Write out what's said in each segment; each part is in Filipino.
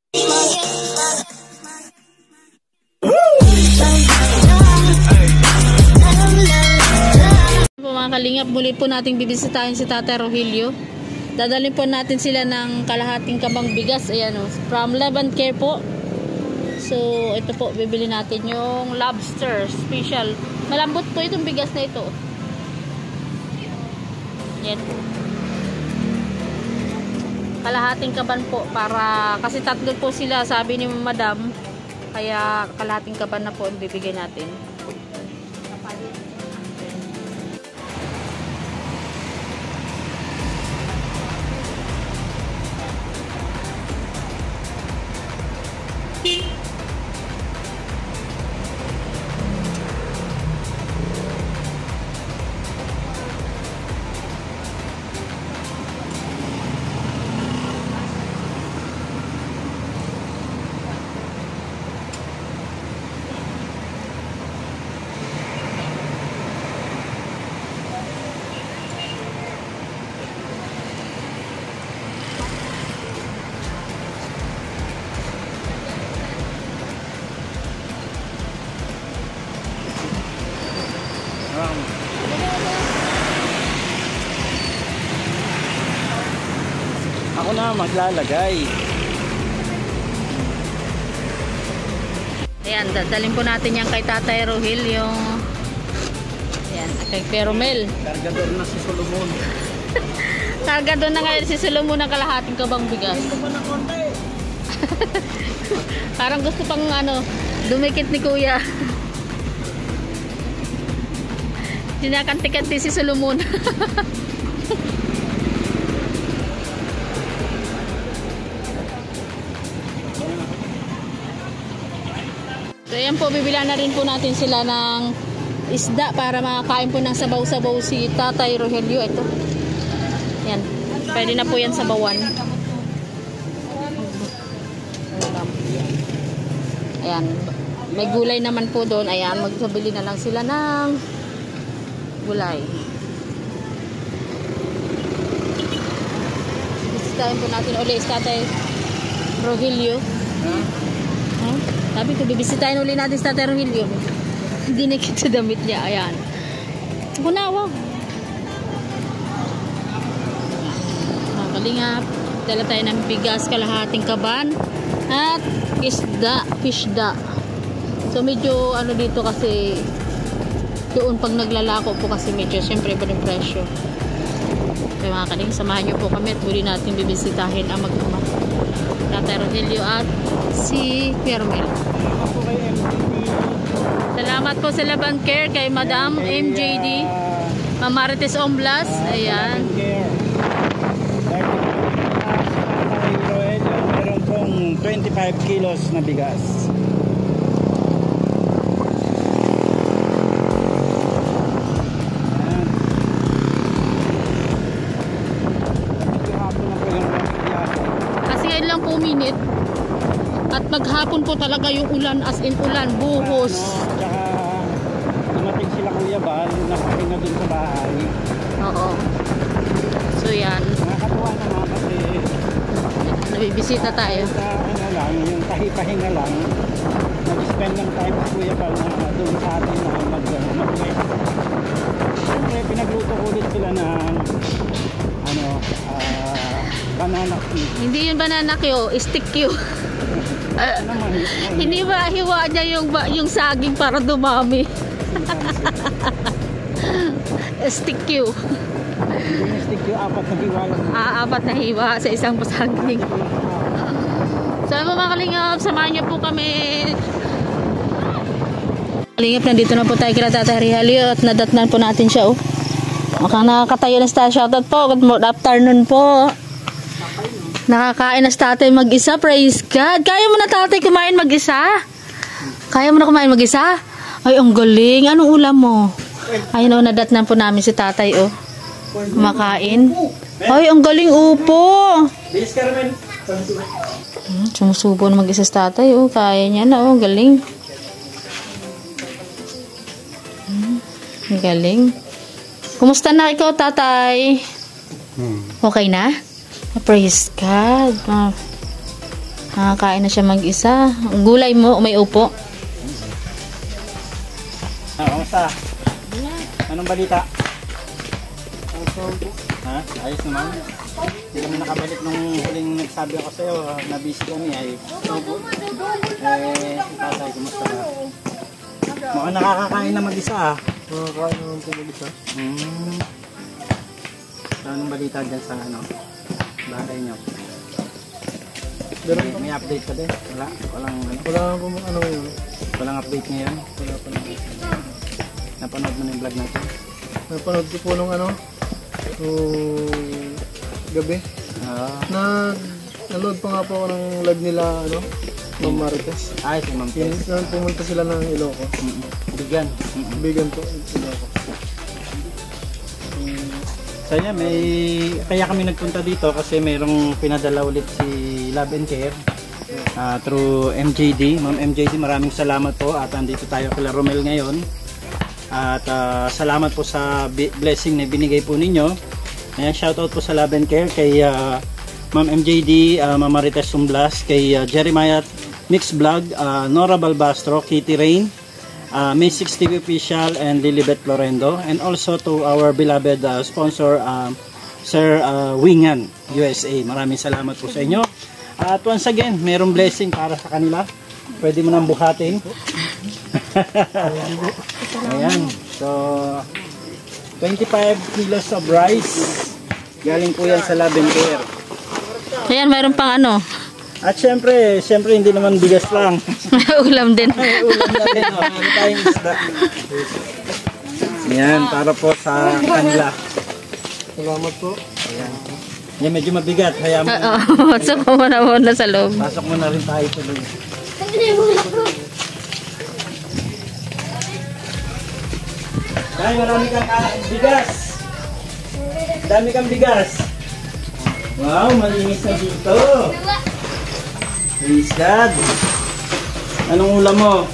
Mga kalingap, muli po nating bibisitahin si Tatay Rogelio. Dadalhin po natin sila ng kalahating kabang bigas. Ayan o, from Laban Care po. So, ito po, bibili natin yung lobster special. Malambot po itong bigas na ito. Ayan po. Kalahating kaban po para, kasi tatlo po sila, sabi ni Madam. Kaya kalahating kaban na po ang bibigay natin. Ako na maglalagay. Ayan, dadalhin po natin yan kay Tatay Rogelio. Ayan, kay Peromel. Kargador na si Solomon. Kargador na ngayon si Solomon ng kalahating kabang bigas. Parang gusto pang dumikit ni Kuya. Dinakanti-kanti si Solomon. So ayan po, bibila na rin po natin sila ng isda para makakain po ng sabaw-sabaw si Tatay Rogelio. Ito. Yan. Pwede na po yan sabawan. Ayan. May gulay naman po doon. Ayan. Magsabili na lang sila ng gulay. Bisitahin po natin ulit si Tatay Rogelio. Sabi ko, bibisitahin ulit natin sa Tatay Rogelio. Hindi nakita sa damit niya. Ayan. Kunawa. Mga kalingap. Dala tayo ng bigas, kalahating kaban. At fishda. So medyo dito kasi doon pag naglalako po kasi medyo siyempre iba yung presyo. Kaya mga kalingap, samahan niyo po kami at huli natin bibisitahin ang mag-ama. Tatay Rogelio at si Permel. Salamat po sa Laban Care kay Madam MJD Mamarites Omblas. Ayan. Meron pong 25 kilos na bigas. Kasi ngayon lang po minute. At maghapon po talaga yung ulan, as in ulan, buhos. Tsaka dumating sila Kuya Bal, nakahinga dun sa bahay. Oo. So yan. Nakakatuwa naman kasi nabibisita tayo. Sa lang, yung pahinga lang, nag-spend ng time si Kuya Bal na doon sa atin na mag-rest. Siyempre, pinagluto ulit sila ng banana cue. Hindi yung banana cue, stick cue. Hindi ba hiwa niya yung saging para dumami? Stick cue. Yung stick cue, apat na hiwa lang. Apat na hiwa sa isang saging. So mga kalingap, samahan niyo po kami. Kalingap, nandito na po tayo kila Tatay Rogelio at nadatnan po natin siya. Mukhang nakakatayo na sa shoutout po. Good afternoon po. Nakakain na si Tatay mag-isa. Praise God. Kaya mo na Tatay kumain mag-isa? Kaya mo na kumain mag-isa? Ay, ang galing. Anong ulam mo? Ayun o, nadatnan po namin si Tatay o. Kumakain. Ay, ang galing upo. Sumusubo na mag-isa si Tatay o. Kaya niya na o. Galing. Ang galing. Kumusta na ikaw, Tatay? Okay na? Praise God. Nakakain na siya mag-isa. Ang gulay mo, may upo. Kamusta? Anong balita? Ha? Ayos naman. Hindi kami nakabalik nung huling nagsabi ako sa'yo na busy kami ay tatay, kumusta ba? Mukhang nakakakain na mag-isa ah. Nakakain naman po mag-isa. So, anong balita dyan sa bahay nyo? May update pa din? Walang Walang update ngayon? Wala pa naman. Napanood mo na yung vlog natin? Napanood ko po nung gabi. Naload pa nga po ako ng live nila, Ma'am Marites. Ay, si Ma'am Tess. Pumunta sila ng Ilocos. Bigan. Bigan po, Ilocos. Saya kaya kami nagpunta dito kasi mayroong pinadala ulit si Love and Care through MJD. Ma'am MJD, maraming salamat po at andito tayo kay Romel ngayon. At salamat po sa blessing na binigay po ninyo. Ayan, shoutout po sa Love and Care kay Ma'am MJD, Ma'am Marites Sumblas, kay Jeremiah Mix Vlog, Nora Balbastro, Kitty Rain, May 6 TV Official, and Lilibet Florendo, and also to our beloved sponsor, Sir Wingan USA. Maraming salamat po sa inyo. At once again, mayroong blessing para sa kanila. Pwede mo nang buhatin. Ayan. So, 25 kilos of rice. Galing po yan sa Love and Care. Ayan, mayroon pang At syempre hindi naman bigas lang. ulam din. Ulam na rin. Ano tayong isda. Ayan, para po sa kanila. Salamat po. Ayan. Yan, medyo mabigat. Hayaan mo. Pasok mo muna sa loob. Pasok mo na rin tayo sa loob. Ay, marami kang bigas. Dami kang bigas. Wow, malinis na dito. Praise God. Anong ulam mo?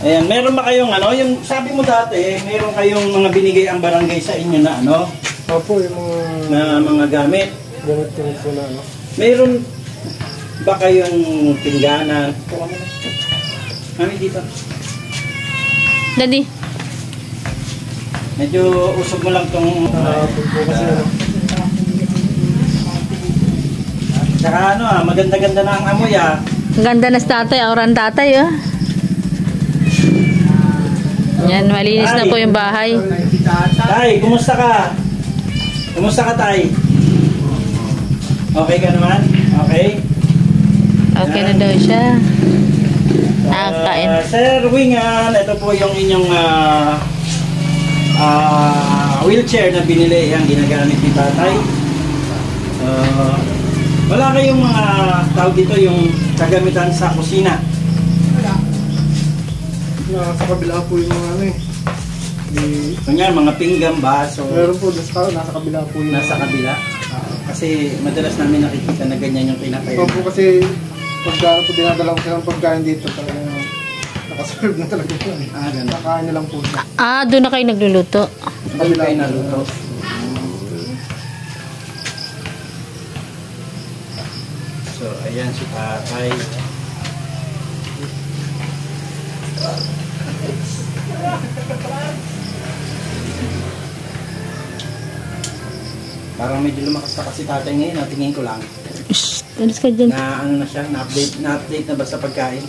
Ayan, meron ba kayong yung sabi mo dati, meron kayong mga binigay ang barangay sa inyo na Opo, yung mga gamit. gamit po na Meron ba kayong pingganan? Kami dito. Daddy. Medyo usog mo lang tong kasi Saka maganda-ganda na ang amoy Ang ganda na sa tatay, auran tatay Yan, malinis na po yung bahay. Tay, kumusta ka? Kumusta ka, Tay? Okay ka naman? Okay? Okay na daw siya. Nakakain. Sir Wingan, ito po yung inyong wheelchair na binili. Yan, ginagamit ni tatay. Wala kayong mga tawag dito yung kagamitan sa kusina? Sa kabila po yung mga Kunyari, mga pinggan, baso. meron po, nasa kabila po yung Nasa kabila. Kasi madalas namin nakikita na ganyan yung pinakain. Opo, kasi pagka dinadala ko silang pagkain dito, talagang nakaserve na talaga po. Ganun. Nakain na lang po siya. Doon na kayo nagluluto. Doon kayo naluto. So, ayan si tatay. Parang medyo lumakas na kasi tatay ngayon. Tingin ko lang. Shhh, alis ka dyan. Na na siya? Na-update na ba sa pagkain?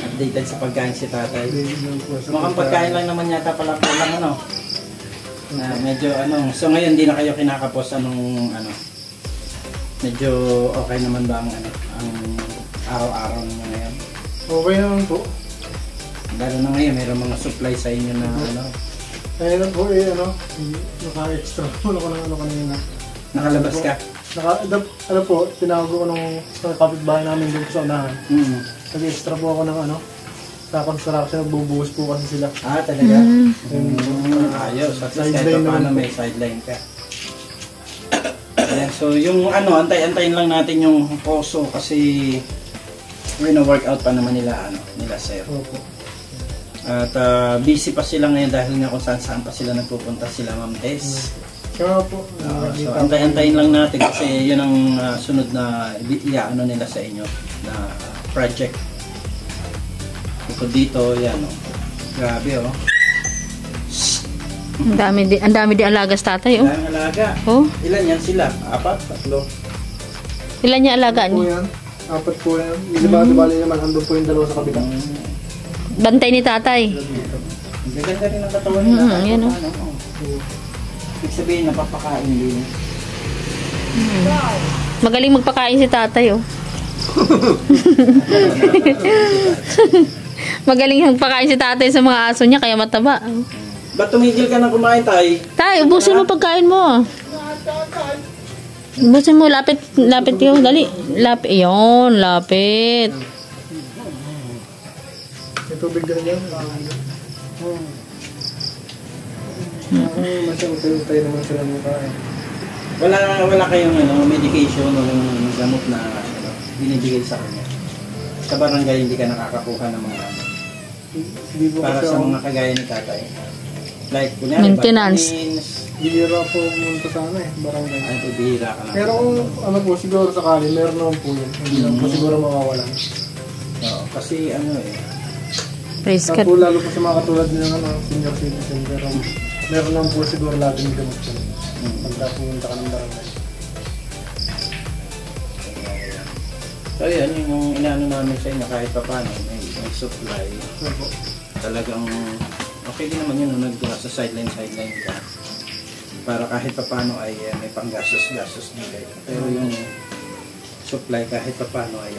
Updated sa pagkain si tatay. Mukhang pagkain lang naman yata pala po lang na medyo so ngayon hindi na kayo kinakapos medyo okay naman ba ang araw-araw niyo ngayon? Okay naman po. Lalo na ngayon mayroong mga supply sa inyo na Kaya lang po naka-extra po ako ng kanina. nakalabas ka? Po, tinawag ko nung kapitbahay namin dito sa unahan. Nag-extra po ako ng sa construction, bubuhos po kasi sila. Talaga? Ayos. At least kahit paano may sideline ka. Ayan, so yung antay-antayin lang natin yung poso kasi workout pa naman nila sir. Opo. At busy pa sila ngayon dahil nga kung saan pa sila nagpupunta sila Ma'am Tess. Kaya po. So antay-antayin lang natin kasi yun ang sunod na ano nila sa inyo na project. Bukod dito, yan oh. Grabe oh. Ang dami di alaga sa tatay, oh. Ang alaga. Oh. Ilan yan sila? 4? 3? Ilan niya alaga Po niya? yan. 4 po yan. Bali naman, andun po yung dalawa sa kabila. Bantay ni tatay. Ang ganda rin ang katawan nila. Yan oh. Ibig sabihin, napapakain din. Magaling magpakain si tatay, oh. Magaling magpakain si tatay sa mga aso niya, kaya mataba. Ba't tumigil ka na kumain, Tay? Tay, ubusin mo pagkain mo. Ubusin mo, lapit yung, dali. Lapit, yun, lapit. May tubig din yan. Masyang-utay naman sila mukha eh. Wala kayong medication o yung gamot na binibigay sa kanya. Sa barangay hindi ka nakakakuha ng mga Hindi po para kasi sa ako, mga kagaya ni tatay. Like, kunyari, Maintenance. vitamins. bihira po pumunta sa barangay. Ay, bihira ka lang. Pero kung po, siguro sakali, meron naman po yun. Hindi lang po siguro mawawalan. Oo, kasi Praise Saka God. po lalo po sa mga katulad ng senior citizen, pero meron naman po siguro laging gamot yun. Pagka pumunta ka ng barangay. So yan, yung inaano namin sa inyo kahit pa paano, may supply. Opo. Talagang okay din naman yun, sa sideline ka. Para kahit pa paano ay may panggastos nila. Pero yung supply kahit pa paano ay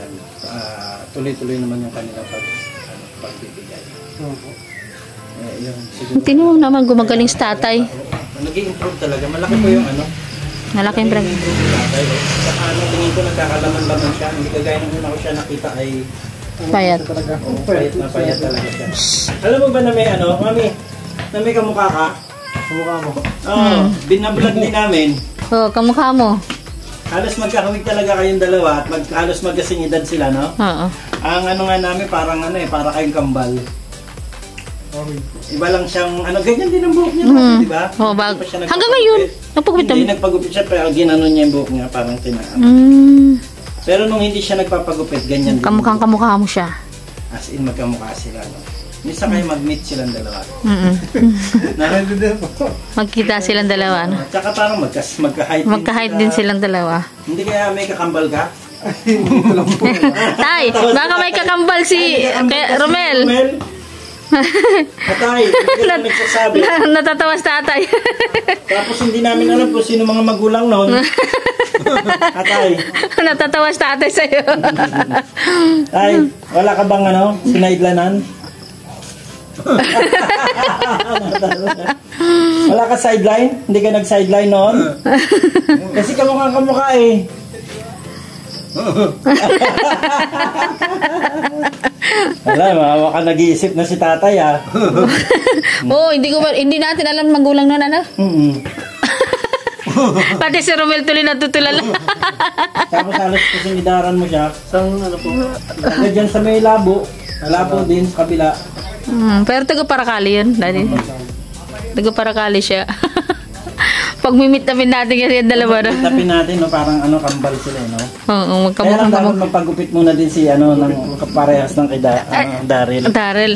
tuloy-tuloy naman yung kanilang pagbibigay. Opo. Yun, siguro. Tino naman gumagaling sa tatay. Nag-i-improve talaga. Malaki po yung Malaking brag. Sa tingin ko nagkakalaman-laman siya. Hindi kagaya ng una ko siya nakita ay Payat. Talaga. payat na payat talaga siya. Alam mo ba na may mami, na may kamukha ka? Kamukha mo. Oo, binablog din namin. Oh, kamukha mo. Halos magkakawig talaga kayong dalawa at halos magkasing edad sila, no? Oo. Ang nga namin parang para kayong kambal. Iba lang siyang, ganyan din ang buhok niya, di ba? Oo, Hindi pa siya hanggang ngayon, nagpagupit Hindi nagpagupit siya, pero ginano niya yung buhok niya, parang tinaan. Pero nung hindi siya nagpapagupit, ganyan din. Kamukhang kamukha mo siya. As in, magkamukha sila, no? Misa kayo mag-meet silang dalawa. Pwede din po. Magkita silang dalawa, no? Tsaka parang magka-height din Magka-height din silang dalawa. Hindi kaya may kakambal ka? Tay, baka may kakambal si Romel. Atay, hindi ka nagsasabi. Natatawa sa tatay. Tapos hindi namin alam kung sino mga magulang noon. Atay. Natatawa sa tatay sa'yo. Tay, wala ka bang sinaidlanan? Wala ka sideline? Hindi ka nag-sideline noon? Kasi kamukha eh. Wala, baka nag-iisip na si tatay Oo, hindi natin alam magulang nun, ano? Pati si Romel tuloy natutulala. Tapos halos kasi idaran mo siya. Sang po? Diyan sa may labo. Labo din sa kabila. Pero taga-Parakali yun, daddy. Taga-Parakali siya. Pag mimit namin natin kasi yung dalawa, no? Tapin natin, parang kambal sila, no? Oo, Kaya lang dapat magkamukhang magpagupit muna din si ng kaparehas ng kay Daryl. Daryl.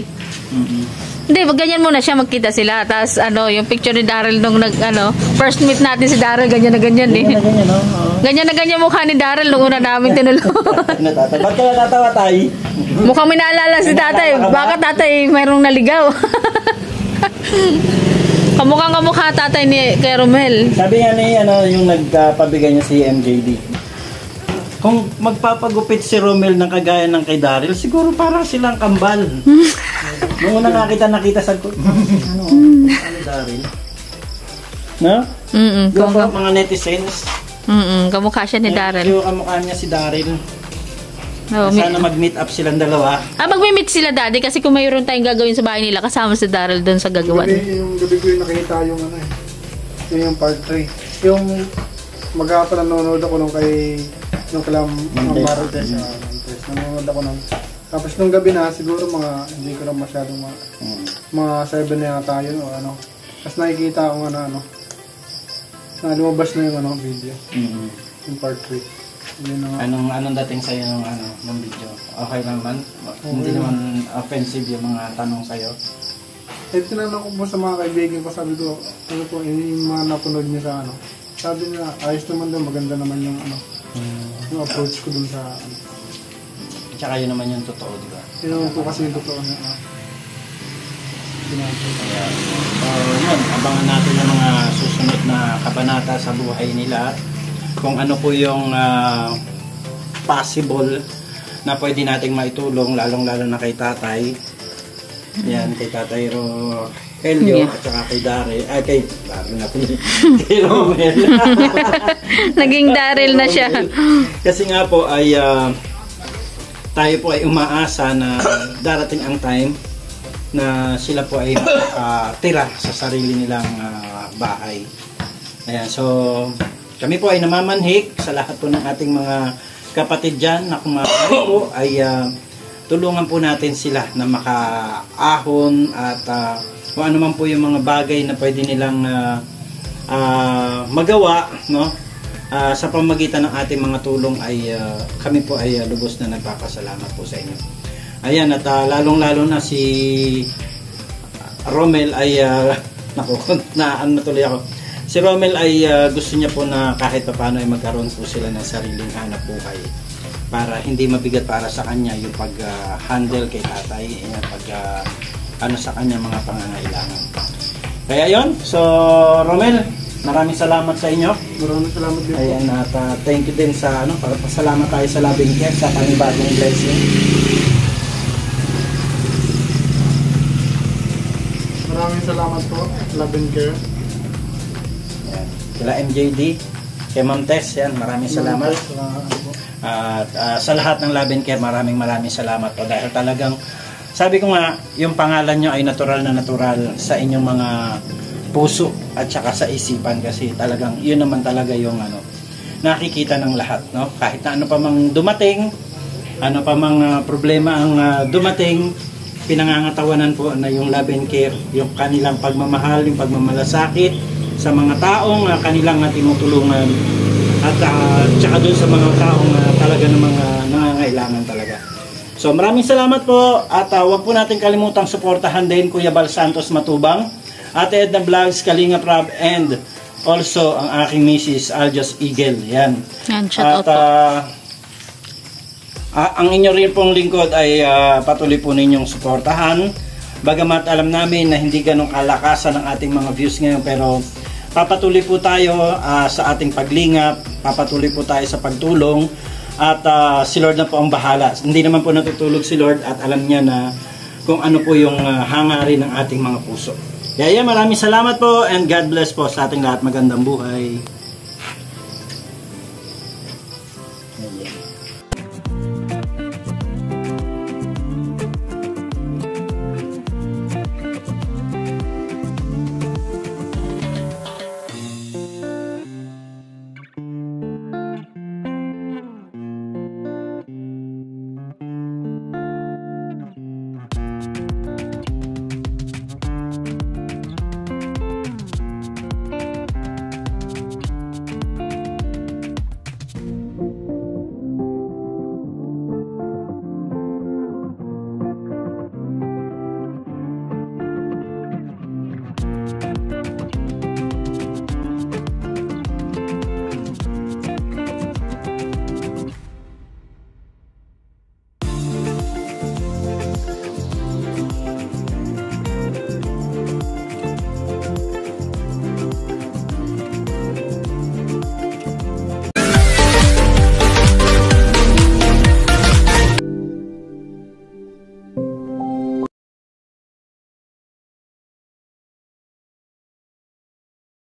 Hindi, ganyan muna siya, magkita sila. Tapos yung picture ni Daryl nung first meet natin si Daryl, ganyan na ganyan eh. Ganyan na ganyan, no? Ganyan na ganyan mukha ni Daryl nung una namin tinulungan. Ba't kaya tatawa tayo? Mukhang may naalala si tatay. Baka tatay mayroong naligaw. Kamukha tatay ni kay Romel. Sabi nga ni yung nagpabigay niya si MJD. Kung magpapagupit si Romel ng kagaya ng kay Daryl, siguro parang silang kambal. Nung una nakita sa Daryl? No? Yung mga netizens. Kamukha siya ni Daryl. Yung kamukha niya si Daryl. Oh, Sana mag-meet up silang dalawa. mag-meet sila daddy kasi kung mayroon tayong gagawin sa bahay nila, kasama si Daryl doon sa gagawa. Yung gabi ko yung nakita yung yung part 3. Yung maghapon nanonood ako nung kala Marites. Nanonood ako nung. Tapos nung gabi na, siguro hindi ko lang masyadong mga 7 na yata yun o Tapos nakikita ako na lumabas na yung ano, video. Mm. Yung part 3. Yun na nga. Anong dating sa'yo ng video? Okay naman? Hindi naman offensive yung mga tanong sa'yo? Eh, tinanong ko po sa mga kaibigan ko, sabi ko, ano po, yung mga napanood niya sa ano. Sabi niya, ayos naman doon, maganda naman yung ano, yung approach ko dun sa ano. Tsaka yun naman yung totoo, di ba? Yun naman po kasi yung totoo na Kaya, yun, abangan natin yung mga susunod na kabanata sa buhay nila. Kung ano po yung possible na pwede nating maitulong, lalong-lalo na kay tatay. Yan, kay tatay Helio, at saka kay Daryl. Kay Daryl na po. Kay Romel. Naging Daryl na siya. Kasi nga po ay tayo po ay umaasa na darating ang time na sila po ay tira sa sarili nilang bahay. Ayan, so kami po ay namamanhik sa lahat po ng ating mga kapatid dyan na kung maaari po ay tulungan po natin sila na makaahon at kung ano man po yung mga bagay na pwede nilang magawa, no? Sa pamagitan ng ating mga tulong ay kami po ay lubos na nagpapasalamat po sa inyo. Ayan, at lalong-lalo na si Romel ay natuloy ako. Si Romel ay gusto niya po na kahit paano ay magkaroon po sila ng sariling hanap buhay para hindi mabigat para sa kanya yung pag-handle kay tatay, ano sa kanya mga pangangailangan. Kaya yon, so Romel, maraming salamat sa inyo. Maraming salamat din po. Ayan, at thank you din sa pasalamat tayo sa Loving Care sa panibagong blessing. Maraming salamat po, Loving Care. Ayan. Kila MJD, kay Ma'am Tess, yan, maraming salamat. At sa lahat ng Loving Care, maraming salamat po dahil talagang sabi ko nga, yung pangalan nyo ay natural na natural sa inyong mga puso at saka sa isipan kasi talagang yun naman talaga yung nakikita ng lahat, no? Kahit na ano pa mang dumating, ano pa mang problema ang dumating, pinangangatawanan po na yung Loving Care, yung kanilang pagmamahal, yung pagmamalasakit sa mga taong kanilang tinutulungan at saka doon sa mga taong talaga ng mga nangangailangan talaga. So maraming salamat po at huwag po natin kalimutang suportahan din Kuya Bal Santos Matubang, Ate Edna Vlogs, Kalinga Prab, and also ang aking Mrs. Aljos Eagle. Yan. Shout out po. Ang inyo rin pong lingkod ay patuloy po ninyong suportahan. Bagamat alam namin na hindi ganong kalakasan ng ating mga views ngayon, pero papatuloy po tayo sa ating paglingap, papatuloy po tayo sa pagtulong. At si Lord na po ang bahala. Hindi naman po natutulog si Lord at alam niya na kung ano po yung hangarin ng ating mga puso. Kaya maraming salamat po and God bless po sa ating lahat. Magandang buhay.